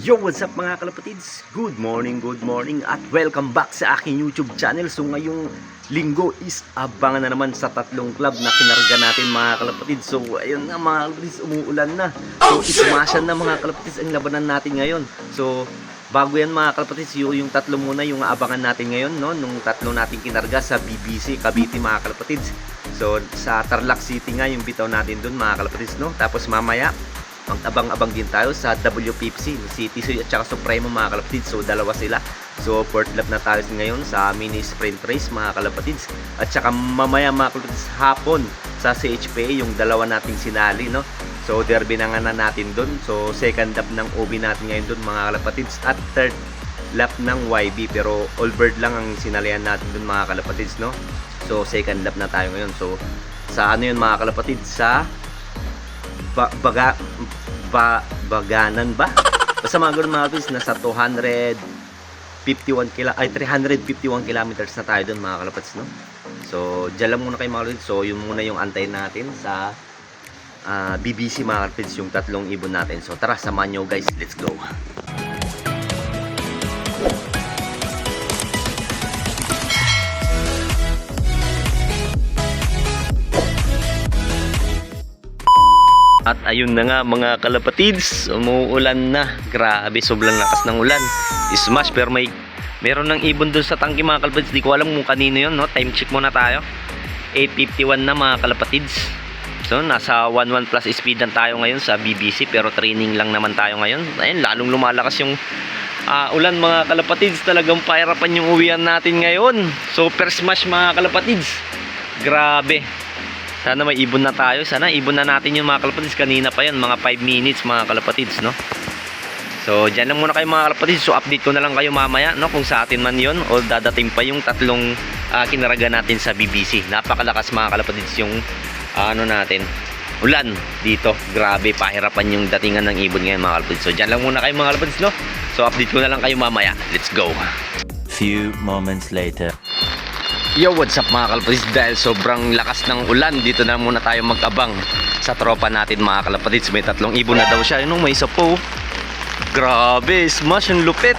Yo, what's up mga kalapatids? Good morning at welcome back sa aking YouTube channel. So ngayong linggo is abangan na naman sa tatlong club na kinarga natin mga kalapatids. So ayun na mga kalapatids, umuulan na. So ismasyan na mga kalapatids ang labanan natin ngayon. So bago yan mga kalapatids, yung tatlo muna yung abangan natin ngayon, no? Nung tatlo natin kinarga sa BBC Cavite mga kalapatids. So sa Tarlac City nga yung bitaw natin dun mga kalapatids, no? Tapos mamaya mag-abang-abang din tayo sa WPFC City at saka Supremo mga kalapatids. So dalawa sila. So fourth lap na tayo ngayon sa mini sprint race mga kalapatids. At saka mamaya mga kalapatids hapon sa CHPA yung dalawa nating sinali, no? So derby na nga na natin dun. So second lap ng OB natin ngayon dun mga kalapatids. At third lap ng YB. Pero all bird lang ang sinalihan natin dun mga kalapatids, no? So second lap na tayo ngayon. So sa ano yun mga kalapatids, sa Baganan ba? Basta mga ganun mga kalapatids, nasa 351 kilometers na tayo doon mga kalapatids, no? So dyan lang muna kayo mga kalapatids. So yun muna yung antay natin sa BBC mga kalapatids, yung tatlong ibon natin. So tara, samahan nyo guys, let's go. At ayun na nga mga kalapatids, umuulan na. Grabe, sobrang lakas ng ulan. Smash, pero meron ng ibon doon sa tangke mga kalapatids. Di ko alam kung kanino yun, no? Time check muna tayo. 8:51 na mga kalapatids. So nasa 11 plus speed lang tayo ngayon sa BBC, pero training lang naman tayo ngayon. Ayun, lalong lumalakas yung ulan mga kalapatids. Talagang pahirapan yung uwian natin ngayon. Super smash mga kalapatids. Grabe. Sana may ibon na tayo. Sana ibon na natin yung mga kalapatids. Kanina pa yan, mga 5 minutes mga kalapatids, no? So dyan lang muna kayo mga kalapatids. So update ko na lang kayo mamaya, no? Kung sa atin man yun o dadating pa yung tatlong kinaraga natin sa BBC. Napakalakas mga kalapatids yung ano natin, ulan dito. Grabe, pahirapan yung datingan ng ibon ngayon mga kalapatids. So dyan lang muna kayo mga kalapatids, no? So update ko na lang kayo mamaya. Let's go. Few moments later. Yo, what's up mga kalapatids? Dahil sobrang lakas ng ulan, dito na muna tayo mag-abang sa tropa natin mga kalapatids. May tatlong ibon na daw siya. Yun, may isa po. Grabe, smash, yung lupit.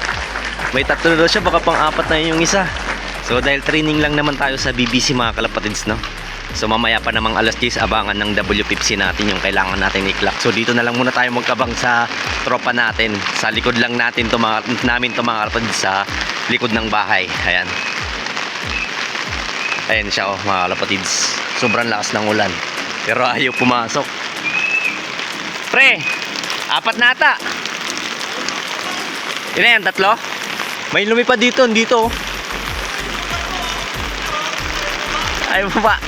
May tatlo na daw siya, baka pang-apat na yung isa. So dahil training lang naman tayo sa BBC mga kalapatids, no? So mamaya pa namang alas 10, abangan ng WPFC natin yung kailangan natin i-clock. So dito na lang muna tayo mag-abang sa tropa natin. Sa likod lang natin namin to mga kalapatids, sa likod ng bahay. Ayan. Ayan siya, oh, mga kalapatids. Sobrang lakas ng ulan, pero ayaw pumasok. Pre, apat na ata. Yun na yan, tatlo. May lumipad dito. Ayaw bumaba.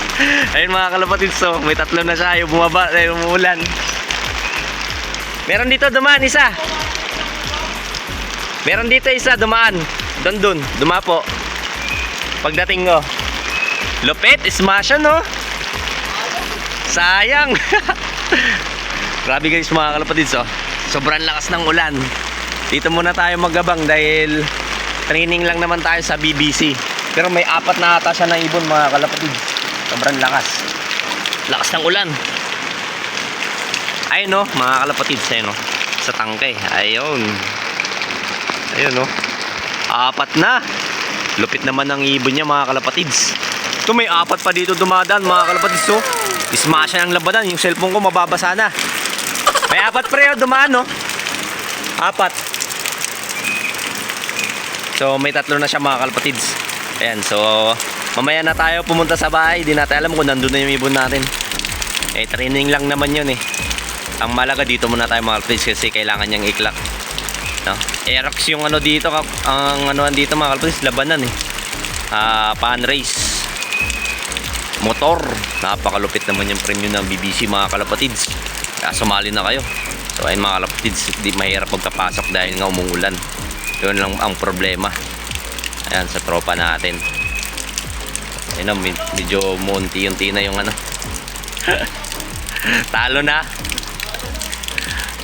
Ayun mga kalapatids, so may tatlo na siya. Ayaw bumaba dahil umuulan. Meron dito dumaan isa. Meron dito isa dumaan. Doon dumapo. Pagdating ko, lupit, smash, no? Sayang. Grabe guys mga kalapatids, oh. Sobrang lakas ng ulan. Dito muna tayo magabang dahil training lang naman tayo sa BBC. Pero may apat na ata siya na ibon mga kalapatids. Sobrang lakas. Lakas ng ulan. Ayun, no, mga kalapatids, ayun, no, sa tangke. Ayun. Ayun, no. Apat na. Lupit naman ang ibon niya mga kalapatids. Ito, may apat pa dito dumadaan mga kalapatids, so ismasya ng labanan. Yung cellphone ko mababasa na. May apat pre dumaan, no? Apat. So may tatlo na siya mga kalapatids. Ayan, so mamaya na tayo pumunta sa bahay. Di natin alam kung nandun na yung ibon natin. Eh, training lang naman yun eh. Ang malaga dito muna tayo mga kalapatids kasi kailangan niyang i-clock, no? Aerox yung ano dito, ang ano dito mga kalapatids, labanan eh. Pan race motor. Napakalupit naman yung premium ng BBC mga kalapatids. Kaya sumali na kayo. So ayun mga kalapatids, di mahirap magkapasok dahil nga umuulan. Yun lang ang problema. Ayan, sa tropa natin. Ayun, medyo munti-unti na yung ano. Talo na.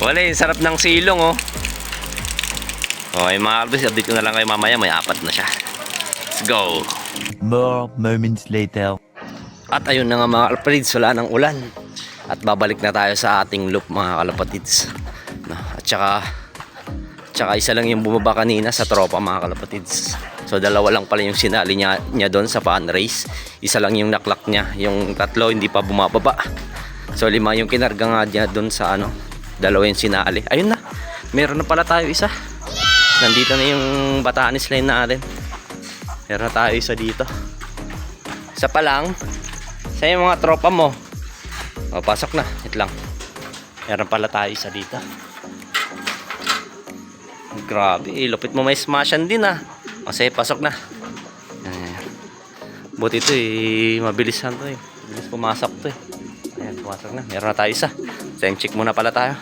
Wala, yung sarap ng silong, oh. Okay mga kalapatids, update ko na lang kayo mamaya. May apat na siya. Let's go. More moments later. At ayun na nga mga kalapatids, wala ng ulan. At babalik na tayo sa ating loop mga kalapatids. At saka Tsaka isa lang yung bumaba kanina sa tropa mga kalapatids. So dalawa lang pala yung sinali niya doon sa fan race. Isa lang yung naklak niya. Yung tatlo hindi pa bumababa. So 5 yung kinarga nga niya doon sa ano. Dalawa yung sinali. Ayun na. Meron na pala tayo isa. Nandito na yung Batanes line natin. Meron na tayo isa dito. Isa pa lang. Sa yung mga tropa mo. O, pasok na. Ito lang. Meron pala tayo isa dito. Grabe, lupit mo may smashan din ah. Kasi pasok na. Buti ito mabilisan to Bilis pumasok to Ayan, pumasok na. Meron na tayo isa. Time check muna pala tayo.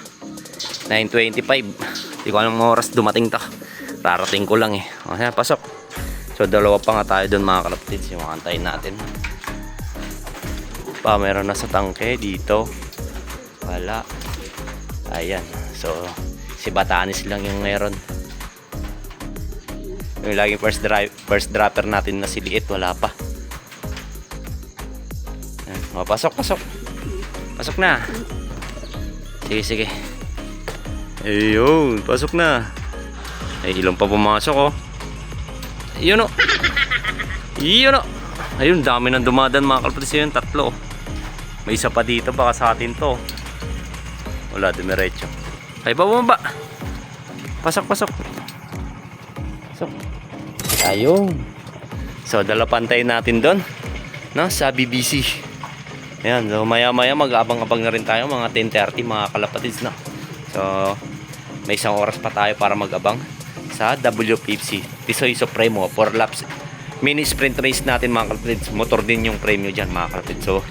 9:25. Hindi ko alam ang oras dumating to. Rarating ko lang Ayan, pasok. So dalawa pa nga tayo doon mga kalapatids. Yung antayin natin. Meron na sa tangke dito. Wala. Ayan. So si Batanes lang yung meron. Yung laging first dropper natin na si Liit, wala pa. Ayan. Pasok. Pasok na. Sige. Ayun, pasok na. Ay, ilang pa pumasok Ayun Ayun, dami nang dumadan mga kalapatids. Yun, 3. May isa pa dito, baka sa atin to. Wala, dumiretso. Ay, bumaba. Pasok. Ayun. So, pantay natin doon. No, sa BBC. Ayan, so maya mag-abang-abang na rin tayo. Mga 10:30 mga kalapatids na. So, may isang oras pa tayo para mag-abang sa WPFC Tisoy Supremo 4 laps. Mini sprint race natin mga kalapatids. Motor din yung premyo dyan mga kalapatids. So,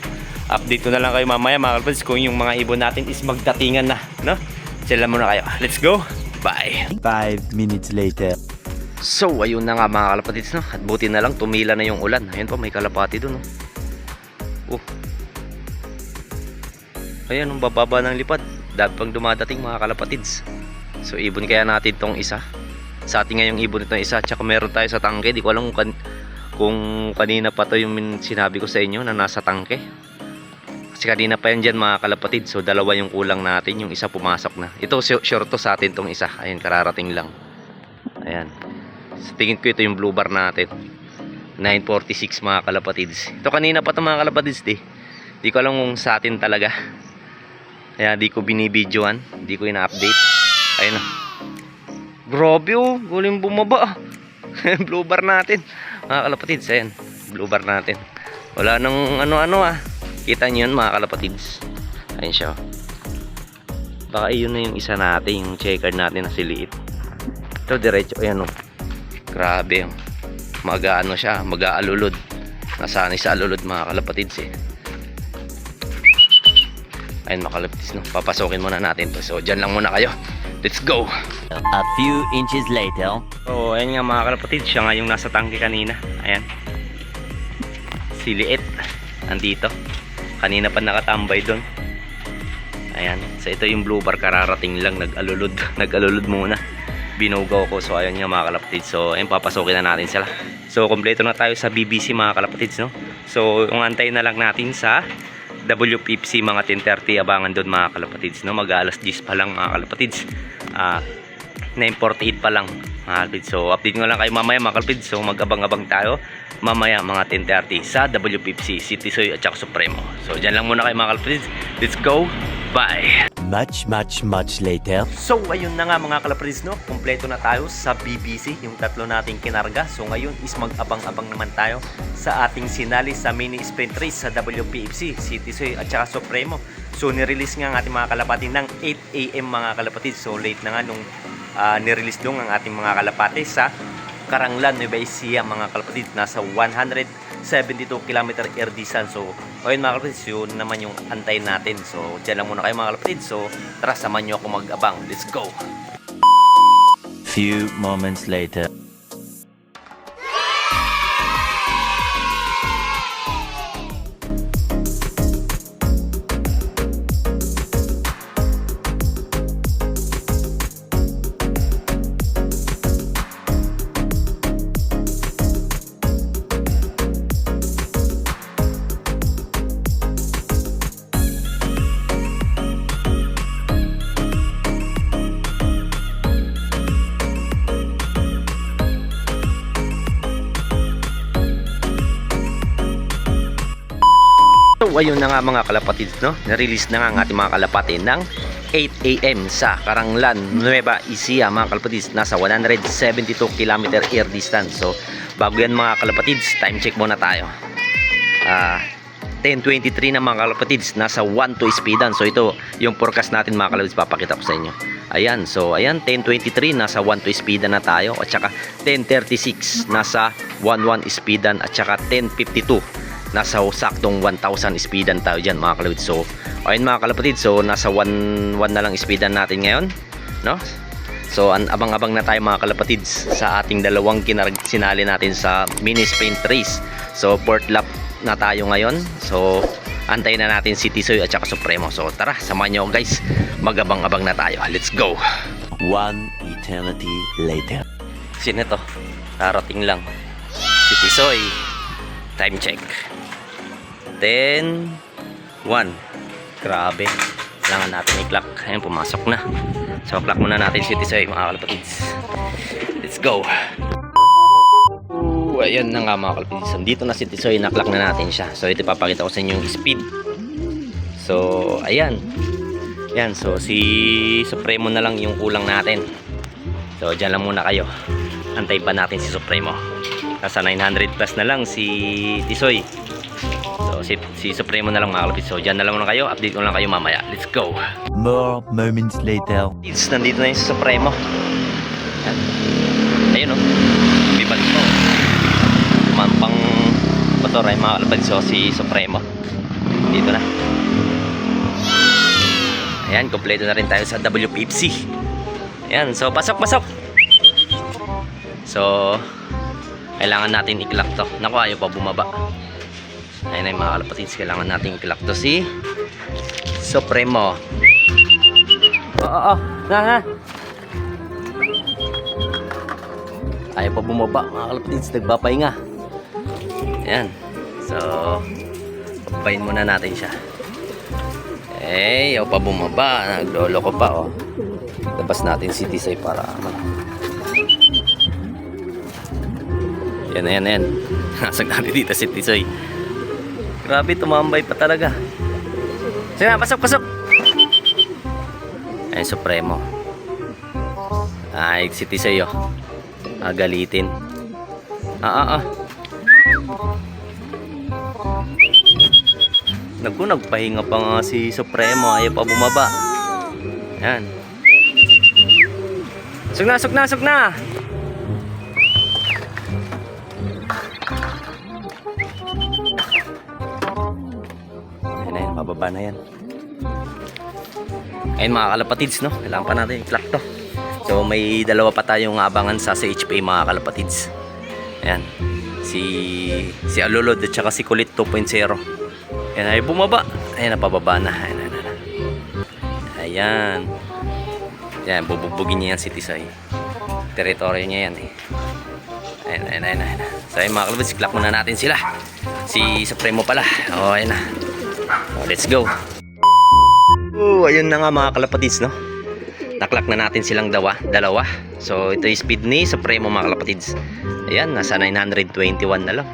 update ko na lang kayo mamaya mga kalapatids kung yung mga ibon natin is magdatingan na. No? Sila muna kayo. Let's go. Bye. 5 minutes later. So, ayun na nga mga kalapatids. No? At buti na lang, tumila na yung ulan. Ayun pa, may kalapati dun. Ayan, ang bababa ng lipad. Dahil pang dumadating mga kalapatids. So, ibon kaya natin tong isa. Sa ating ngayong ibon itong isa. Tsaka meron tayo sa tangke. Di ko alam kung kanina pa to yung sinabi ko sa inyo na nasa tangke. Kasi kanina pa yan dyan mga kalapatid. So dalawa yung kulang natin. Yung isa pumasok na. Ito sure to sa atin tong isa. Ayan, kararating lang. Ayan. So, tingin ko ito yung blue bar natin. 9:46 mga kalapatids. Ito kanina pa to mga kalapatids Di ko alam kung sa atin talaga. Kaya di ko binibidyoan. Di ko ina-update. Ayun na. Grabe guling bumaba. Blue bar natin. Mga kalapatids. Ayan. Blue bar natin. Wala nang ano-ano Kita nyo yun mga kalapatids. Ayun siya. Baka yun na yung isa natin. Yung checker natin na si Liit. Ito diretso. Ayan Grabe Mag-ano siya. Mag-aalulod. Nasanay sa alulod mga kalapatids Ayun mga kalapatids Papasokin muna natin to. So dyan lang muna kayo. Let's go. A few inches later. So ayun nga mga kalapatids. Siya nga yung nasa tangke kanina. Ayan. Si Liit. Nandito. Kanina pa nakatambay doon. Ayan. So ito yung blue bar. Kararating lang. Nag-alulod muna. Binugaw ko. So ayun nga mga kalapatids. So ayun, papasokin na natin sila. So kompleto na tayo sa BBC mga kalapatids So yung antay na lang natin sa WPFC mga 10:30. Abangan doon mga kalapatids Mag-alas 10 pa lang mga kalapatids. 9:48 pa lang mga kalapatids. So update nga lang kayo mamaya mga kalapatids. So mag-abang-abang tayo mamaya mga 10:30 sa WPFC Tisoy at saka Supremo. So dyan lang muna kayo mga kalapatids. Let's go. Bye. Much later. So ayun na nga mga kalapatids Kompleto na tayo sa BBC. Yung 3 nating kinarga. So ngayon is mag-abang-abang naman tayo sa ating sinali sa mini sprint race sa WPFC Tisoy at saka Supremo. So nirelease nga ang ating mga kalapati ng 8 AM mga kalapatids. So late na nga nung nirelease doon ang ating mga kalapati sa Karanglan, Nueva Ecija mga kalapatid. Nasa 172 km air distance. So ayun mga kalapatid, yun naman yung antay natin. So dyan lang muna kayo mga kalapatid. So tara, samahan nyo ako mag-abang. Let's go. Few moments later. ayun na nga mga kalapatids, no? Na-release na nga ang ating mga kalapati ng 8 AM sa Caranglan, Nueva Ecija mga kalapatids. Nasa 172 km air distance. So bago yan mga kalapatids, time check muna tayo. 10:23 na mga kalapatids, nasa 1-2 speedan. So ito yung forecast natin mga kalapatids, papakita ko sa inyo. Ayan, so ayan, 10:23 nasa 1-2 speedan na tayo, at saka 10:36 nasa 1-1 speedan, at saka 10:52 nasa saktong 1,000 speedan tayo dyan mga kalapatids. So ayun mga kalapatids, so nasa 1-1 na lang speedan natin ngayon, no? So abang-abang na tayo mga kalapatids sa ating dalawang sinali natin sa mini sprint race. So 4th lap na tayo ngayon. So antayin na natin si Tisoy at saka Supremo. So tara, samahan nyo guys, magabang-abang na tayo. Let's go. One eternity later. Sino to? Darating lang si Tisoy. Time check 10:01. Grabe, kailangan natin i-clock. Ayun, pumasok na. So clock muna natin si Tisoy mga kalapatids. Let's go. Ayan na nga mga kalapatids, dito na si Tisoy, na-clock na natin siya. So ito papakita ko sa inyo yung speed. So ayan. Yan, so si Supremo na lang yung kulang natin. So dyan lang muna kayo, antay pa natin si Supremo. Nasa 900 plus na lang si Tisoy. So si Supremo na lang mga kalapatids. So dyan na lang muna kayo, update ko lang kayo mamaya. Let's go. More moments later. Nandito na yung si Supremo. Yan. Ayun o, bibalik ko. Mampang motor ay mga kalapatids. So si Supremo dito na. Ayan, kompleto na rin tayo sa WPFC. Ayan, so pasok. So kailangan natin i-clock to. Naku, ayaw pa bumaba. Ayun na yung mga kalapatids, kailangan natin i-clock to si Supremo. Na. Ayaw pa bumaba mga kalapatids, nagpapahinga. Ayan, so papayin muna natin siya. Ayaw pa bumaba, naglolo ko pa oh. Labas natin si Tisoy para Yan. Nasag natin dito si Tisoy. Grabe, tumambay pa talaga. Sige na, pasok. Ayun, Supremo. Ay, si Tisoy oh. Agalitin. Nagpahinga pa nga si Supremo, ayaw pa bumaba. Yan. Sug na. Ayun, pababa na yan. Ayun mga kalapatids, no? Kailangan pa natin i-clock to. So may dalawa pa tayong abangan sa CHPA mga kalapatids. Ayan. Si Alolod at saka si Kulit 2.0. Ayan, ay bumaba. Ayan, napababa na. Ayan. Ayan, bubugbugin niya yan si Tisoy. Teritoryo niya yan eh. Ayan. So ayun mga kalapatids, clock muna natin sila. Si Supremo pala. O, ayan na. So, let's go. Ayun na nga mga kalapatids, no? Naklock na natin silang dalawa. So ito yung speed ni Supremo mga kalapatids. Ayan, nasa 921 na lang.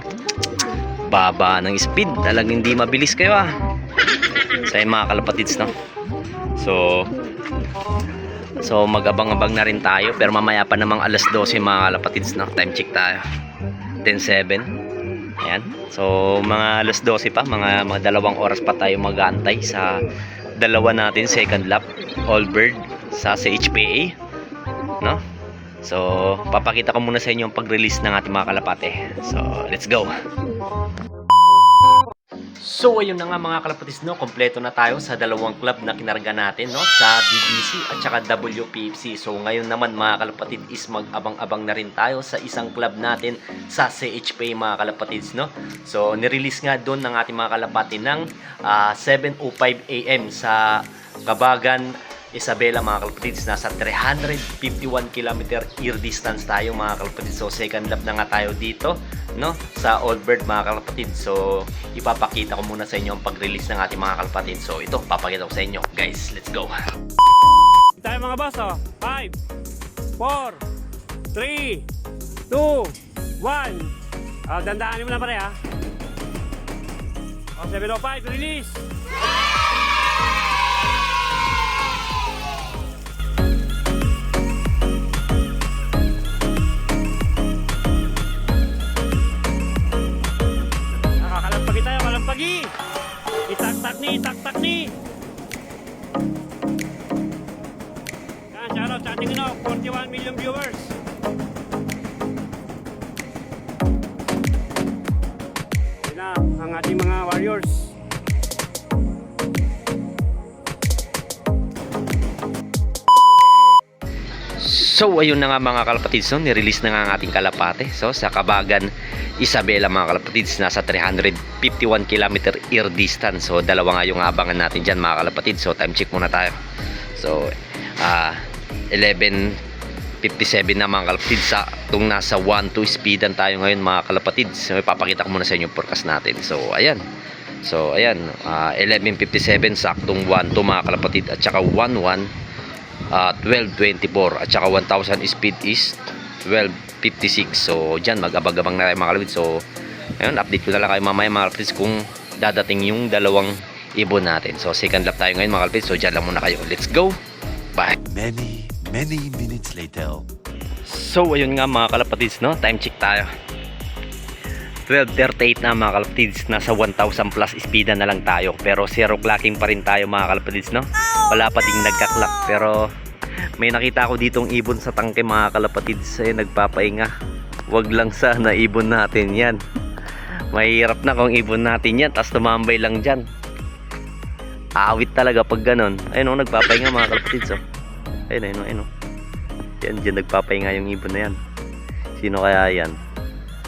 Baba ng speed, talagang hindi mabilis kayo ah. So ayun mga kalapatids, no? So mag-abang-abang na rin tayo, pero mamaya pa namang alas 12 mga kalapatids, no? Time check tayo 10:07. Ayan, so mga alas 12 pa, mga 2 oras pa tayo mag-aantay sa dalawa natin second lap all bird sa CHPA, no? So papakita ko muna sa inyo ang pag-release ng ating mga kalapate. So let's go. So ayun na nga mga kalapatids, no, kompleto na tayo sa dalawang club na kinarga natin, no, sa DBC at saka WPFC. So ngayon naman mga kalapatid is mag-abang-abang na rin tayo sa isang club natin sa CHPA mga kalapatids, no. So nirelease nga doon ng ating mga kalapati ng 7:05 AM sa Kabagan, Isabela mga kalapatids. Nasa 351 km air distance tayo mga kalapatids. So second lap na nga tayo dito, no, sa All Bird mga kalapatids. So ipapakita ko muna sa inyo ang pag-release ng ating mga kalapatids. So ito, papakita ko sa inyo guys. Let's go. Tayo mga boss, oh. 5 4 3 2 1. Dandaanin mo lang pare ha. 705, release! Nakakalampagi tayo, kalampagi! Itak-tak ni! Yan, shoutout sa ating 41 million viewers. Yan na, ang ating mga warriors. So ayun na nga mga kalapatids, no? Nirelease na nga ang ating kalapate. So sa Kabagan, Isabela mga kalapatids, nasa 351 km air distance. So dalawa nga yung abangan natin dyan mga kalapatids. So time check muna tayo. So 11:57 na mga kalapatids. Saktong nasa 1-2 speedan tayo ngayon mga kalapatids. So ipapakita ko muna sa inyo yung forecast natin. So ayan, 11:57 saktong 1-2 mga kalapatid, at saka 1-1 12:24, at saka 1,000 speed is 12:56. So dyan mag-abag-abang na tayo mga kalapatid. So ayun, update ko na lang kayo mamaya mga kalapatid kung dadating yung dalawang ibon natin. So second lap tayo ngayon mga kalapatid. So dyan lang muna kayo. Let's go. Bye. Many minutes later. So ayun nga mga kalapatids, no? Time check tayo. 12:38 na mga kalapatids. Nasa 1,000 plus speedan na lang tayo. Pero zero clocking pa rin tayo mga kalapatids, no? Wala pa ding nagka-clock. Pero may nakita ako ditong ibon sa tangke mga kalapatids. Ay nagpapahinga. Wag lang sana ibon natin yan. Mahirap na kung ibon natin yan tapos tumambay lang dyan. Awit talaga pag ganon. Ayun o, nagpapahinga mga kalapatids, oh. Ayun. Yan, dyan nagpapahinga yung ibon na yan. Sino kaya yan?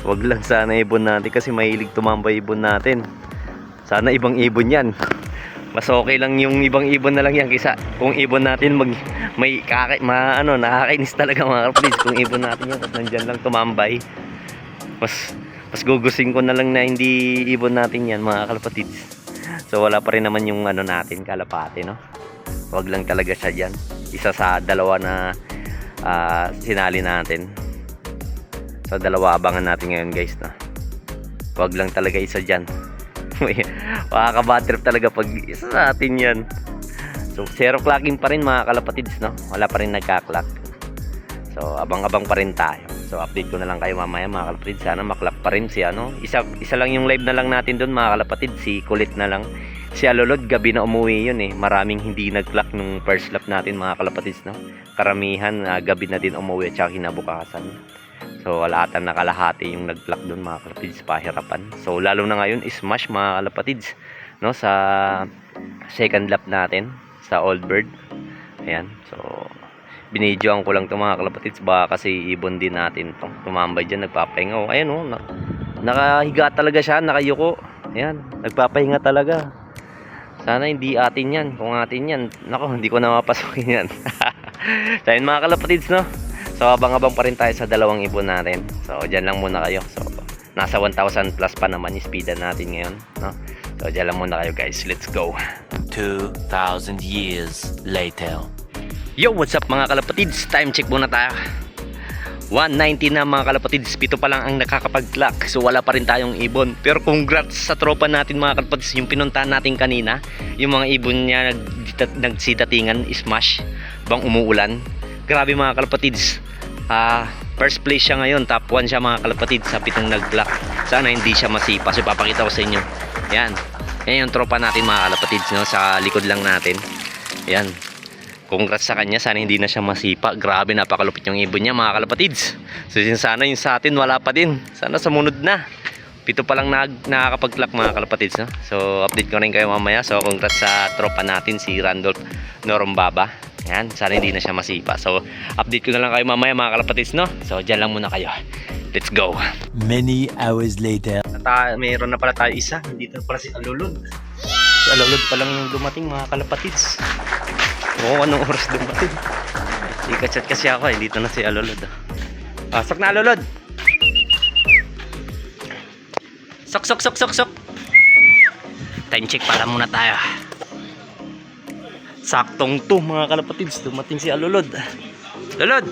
Wag lang sana ibon natin kasi mahilig tumambay ibon natin. Sana ibang ibon yan. Mas okay lang yung ibang ibon na lang yan kaysa kung ibon natin nakakainis talaga mga kalapatids kung ibon natin yan at nandyan lang tumambay. Mas gugusin ko na lang na hindi ibon natin yan mga kalapatids. So wala pa rin naman yung natin kalapate, no? Wag lang talaga siya dyan. Isa sa dalawa na sinali natin. So dalawa abangan natin ngayon guys, no? Wag lang talaga isa dyan. Makaka-bad trip talaga pag isa natin yan. So zero clocking pa rin mga kalapatids, no? Wala pa rin nagka-clock. So abang-abang pa rin tayo. So update ko na lang kayo mamaya mga kalapatids. Sana maklock pa rin si isa lang yung live na lang natin doon mga kalapatids. Si Kulit na lang. Si Alolod gabi na umuwi yun eh. Maraming hindi nag-clock nung first lap natin mga kalapatids, no? Karamihan gabi na din umuwi at saka kinabukasan. So wala ata nakalahati yung nag-clock doon mga kalapatids, pahirapan. So lalo na ngayon smash mga kalapatids, no? Sa second lap natin sa Old Bird. Ayan. So binidyoan ko lang 'to mga kalapatids, baka kasi ibon din natin 'to. Tumambay diyan, nagpapahinga. Oh, ayan oh. Nakahiga talaga siya, nakayuko. Ayan, nagpapahinga talaga. Sana hindi atin 'yan. Kung atin 'yan, nako, hindi ko na mapasukin 'yan. So ayun mga kalapatids, no? So abang-abang pa rin tayo sa dalawang ibon natin. So diyan lang muna kayo. So nasa 1,000 plus pa naman yung speedan natin ngayon, no? So diyan lang muna kayo guys. Let's go. 2,000 years later. Yo, what's up mga kalapatids? Time check muna tayo. 1:90 na mga kalapatids. Pito pa lang ang nakakapag-clock. So wala pa rin tayong ibon. Pero congrats sa tropa natin mga kalapatids. Yung pinuntahan natin kanina, yung mga ibon niya nagsidatingan, smash bang umuulan. Grabe mga kalapatids. First place siya ngayon, top 1 siya mga kalapatids sa pitong nag-clock. Sana hindi siya masipa. So ipapakita ko sa inyo. Yan yung tropa natin mga kalapatids, no? Sa likod lang natin. Yan. Congrats sa kanya. Sana hindi na siya masipa. Grabe, napakalupit yung ibon niya mga kalapatids. So sana yung sa atin wala pa din. Sana sumunod na. Pito pa lang nakakapag-clock mga kalapatids, no? So update ko rin kayo mamaya. So congrats sa tropa natin si Randolph Norombaba. Yan, sana hindi na siya masipa. So update ko na lang kayo mamaya mga kalapatids, no? So dyan lang muna kayo. Let's go. Many hours later. Mayroon na pala tayo isa. Dito pala si Alolod. Si Alolod pa lang yung dumating mga kalapatids. Oo, anong oras dumating? Ika-chat kasi ako eh. Dito na si Alolod. Sok na Alolod. Sok. Time check para muna tayo. Saktong to mga kalapatids. Dumating si Alolod. Alolod!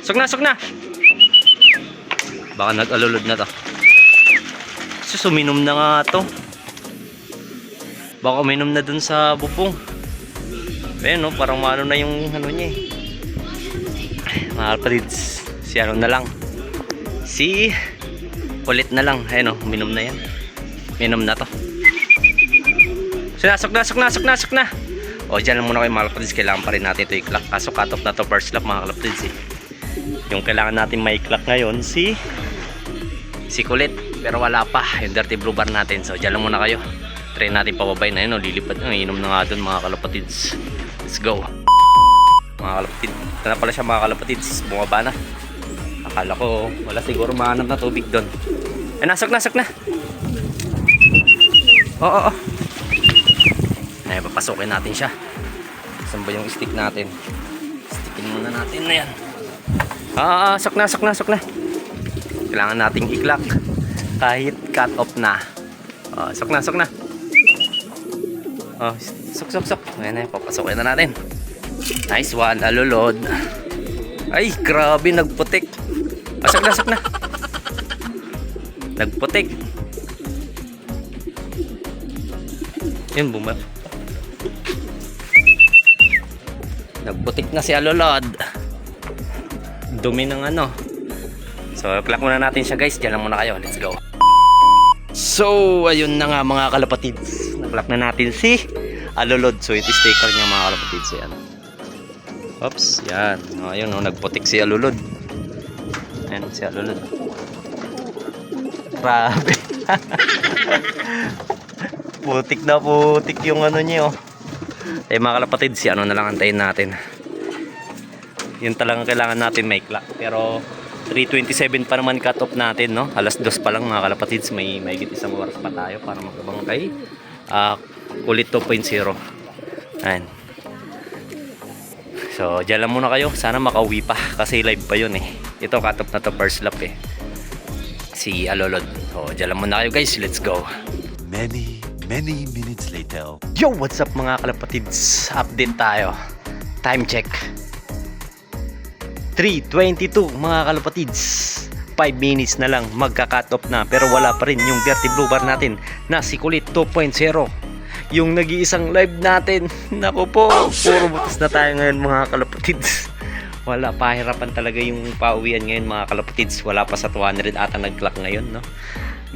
Sok na! Baka nag-alolod na to. Sus, uminom na nga to. Baka uminom na dun sa bubong. Ayan, no? Parang maano na yung ano niya eh. Mga kapatids, si ano na lang. Si Kulit na lang. Ayan, no? Uminom na yan. Uminom na to. So, nasok na. O, dyan lang muna kayo mga kapatids. Kailangan pa rin natin ito i-clock. Kaso cut off na to first lap mga kapatids eh. Yung kailangan natin may clock ngayon si Kulit. Pero wala pa. Yung dirty blue bar natin. So, dyan lang muna kayo. Try natin pababay na yun, no? Lilipad. Inom na nga dun mga kalapatids. Let's go. Mga kalapatids. Ito na pala siya mga kalapatids. Bumaba na. Akala ko wala siguro mahanap na tubig dun. Eh, nasok na. Oo. Ay, papasokin natin siya. Saan ba yung stick natin? Stickin muna natin na yan. Sok na. Kailangan nating i-clock. Kahit cut off na. Sok na. Sok. Ayan na, papasokin na natin. Nice one, alulod. Ay, grabe, nagputik. Sok na. Nagputik. Yun, bumab. Nagputik na si alulod. Dumi ng ano. So, clock muna natin siya guys. Diyan lang muna kayo. Let's go. So, ayun na nga mga kalapatids. Naklak na natin si alulod. So, ito sticker niya mga kalapatids. Yan. Oops, yan. Ayun, nagputik si alulod. Ayan, si alulod. Grabe. Putik yung ano niya, oh. Eh, mga kalapatids, si ano na lang antayin natin. Yun talagang kailangan natin may clock. Pero, 3:27 pa naman cut off natin, no? Alas 2 pa lang mga kalapatids, may higit isang oras pa tayo para magkabang kay Kulit 2.0. Ayan. So, dyan lang muna kayo. Sana makauwi pa kasi live pa yun eh. Ito cut off na to first lap eh. Si alulod. So, dyan lang muna kayo guys. Let's go. Many minutes later. Yo, what's up mga kalapatids? Update tayo. Time check. 3:22 mga kalapatids. 5 minutes na lang magka-cut off na pero wala pa rin yung dirty blue bar natin na si Kulit 2.0. Yung nag-iisang live natin. Naku po, puro butas na tayo ngayon mga kalapatids. Wala, pahirapan talaga yung pauwian ngayon mga kalapatids. Wala pa sa 200 ata nag-clock ngayon, no?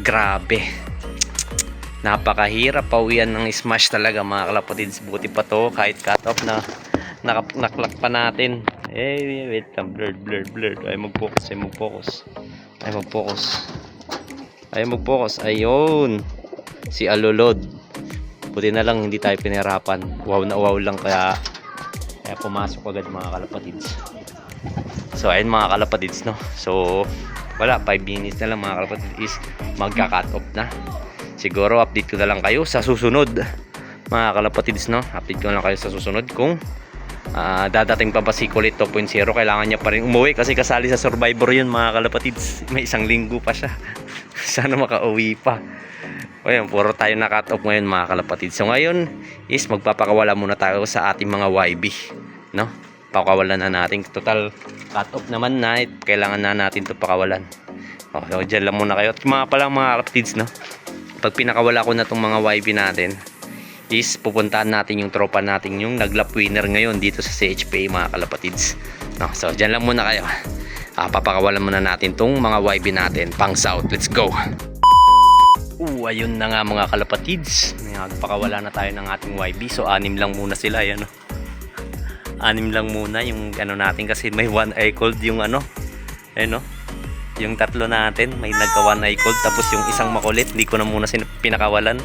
Grabe. Napakahirap pauwian ng Smash talaga mga kalapatids. Buti pa to kahit cut off na naklock pa natin. Wait lang, blurred. Ay mag-focus. Ayun. Si alulod. Buti na lang hindi tayo pinahirapan. Wow na wow lang kaya pumasok agad mga kalapatids. So ayun mga kalapatids, no. So wala, 5 minutes na lang mga kalapatids is magka-cut off na. Siguro update ko na lang kayo sa susunod mga kalapatids, no. Update ko na lang kayo sa susunod kung dadating pa ba si Kulit 2.0. Kailangan niya pa rin umuwi kasi kasali sa Survivor yun mga kalapatids. May 1 linggo pa siya. Sana makauwi pa. O yan, puro tayo na cut off ngayon mga kalapatids. So ngayon is magpapakawala muna tayo sa ating mga YB, no? Pakawalan na natin. Total cut off naman na, kailangan na natin ito pakawalan. So dyan lang muna kayo. At mga kalapatids, no? Pag pinakawala ko na itong mga YB natin is pupuntahan natin yung tropa natin yung naglap winner ngayon dito sa CHPA mga kalapatids, no? So dyan lang muna kayo. Papakawalan muna natin tong mga YB natin pang south. Let's go. Ayun na nga mga kalapatids. Nagpakawala na tayo ng ating YB. So 6 lang muna sila, yan, no? 6 lang muna yung ano natin kasi may 1 eye cold yung ano. Ayun, no? Yung 3 natin may nagka 1 eye cold, tapos yung isang makulit hindi ko na muna pinakawalan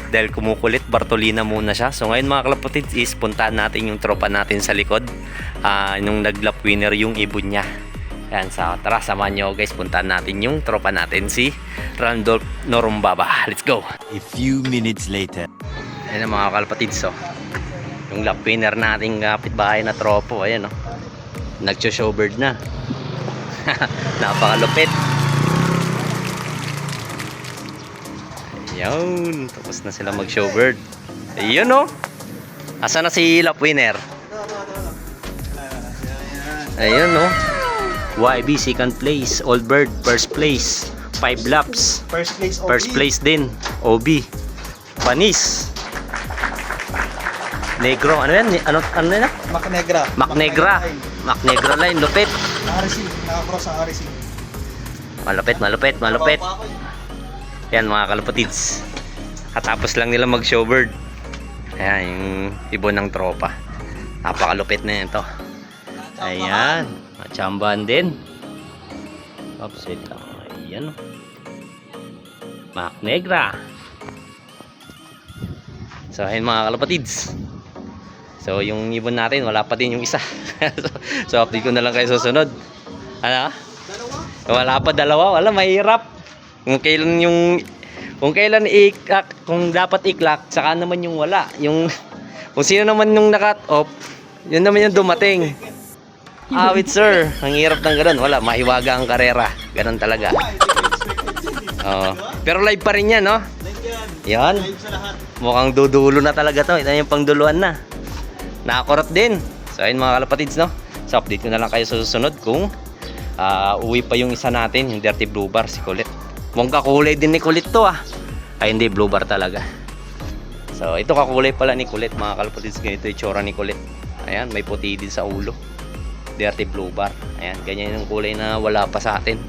dahil kumukulit. Bartolina muna siya. So ngayon mga kalapatids is puntahan natin yung tropa natin sa likod. Yung naglap winner yung ibon niya. Yan, tara samahan nyo guys, puntahan natin yung tropa natin si Randolph Norumbaba. Let's go. A few minutes later. Ayan mga kalapatids, so yung lap winner nating kapitbahay na tropo, ayan, no? Nagcho-showbird na. Napakalupit. Ayun, tapos na sila mag-showbird. Ayun, no? Asa na si lap winner? Ayun, no? YB second place, Old Bird first place. 5 laps. First place, OB. First place din, OB. Panis. Negro, ano yan? Ano yan? Macnegra. Macnegra. Macnegra line, lupit. RC. Nakakross sa RC. Malupit. Yan mga kalapatids. Katapos lang nila mag-showbird. Ayan, yung ibon ng tropa. Napakalupit na yan to. Ayan. Machamban din. Upside lang. Ayan. Macnegra. So, ayun mga kalapatids. So, yung ibon natin, wala pa din yung isa. So, update ko na lang kayo susunod. Ano? Wala pa dalawa. Wala, mahirap. Kung kailan i-clock, kung dapat i-clock, saka naman yung wala. Kung sino naman yung nakat off, yun naman yung dumating. Awit sir, ang hirap ng ganun. Wala, mahiwaga ang karera. Ganun talaga. Pero live pa rin yan, no? Yan. Mukhang dudulo na talaga to. Ito yung pangduluan na. Nakakurot din. So ayun mga kalapatids, no? So update ko na lang kayo sa susunod kung uwi pa yung isa natin, yung Dirty Blue Bar, si Kulit. Mukhang kakulay din ni Kulit to, ah. Ay hindi, Blue Bar talaga. So ito kakulay pala ni Kulit mga kalapatids. Ganito yung tsura ni Kulit. Ayan, may puti din sa ulo. Dirty Blue Bar. Ayan, ganyan yung kulay na wala pa sa atin.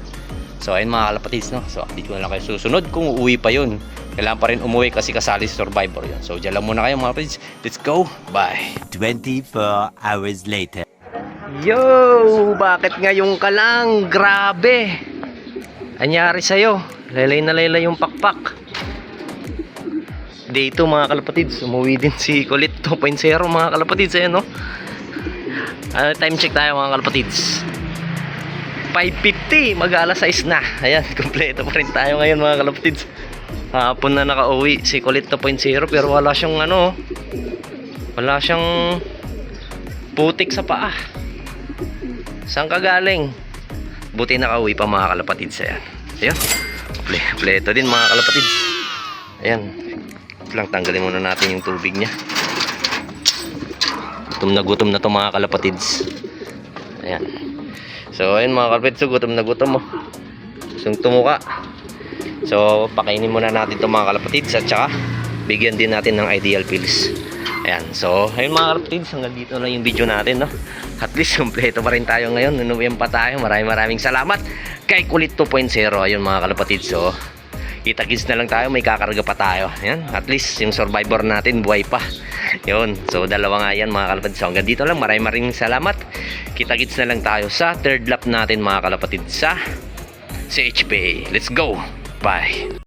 So ayun mga kalapatids, no? So update ko na lang kayo susunod kung uuwi pa yun. Kailangan pa rin umuwi kasi kasali sa Survivor yun. So dyan lang muna kayo mga kalapatids. Let's go. Bye. 24 hours later. Yo! Bakit ngayon ka lang? Grabe! Anyari sa'yo? Laylay na laylay yung pakpak. Dito mga kalapatids, umuwi din si Kulit 2.0 mga kalapatids. Ayan, no? Time check tayo mga kalapatids. 5:50, mag-alas 6 na. Ayan, kompleto pa rin tayo ngayon mga kalapatids. Hapon na nakauwi si Kulit 2.0 pero wala siyang wala siyang putik sa paa. Saan ka galing? Buti nakauwi pa mga kalapatids. Ayan. Ayan. Kompleto din mga kalapatids. Ayan. Lang tanggalin muna natin yung tubig niya. Gutom na to mga kalapatids. Ayan. So ayun mga kalapatids, gutom na gutom mo. Gustong tumuka. So pakainin muna natin to mga kalapatids at saka bigyan din natin ng ideal pills. Ayan. So ayun mga kalapatids, hanggang dito na yung video natin, no? At least kompleto pa rin tayo ngayon. Nunuwian pa tayo. Maraming salamat kay Kulit 2.0. Ayun mga kalapatids. So kita-kits na lang tayo, may kakarga pa tayo. Ayan, at least yung Survivor natin buhay pa. Yun, so dalawa nga yan mga kalapatids. So hanggang dito lang, maraming salamat. Kita-kits na lang tayo sa third lap natin mga kalapatids sa HPA. Let's go, bye.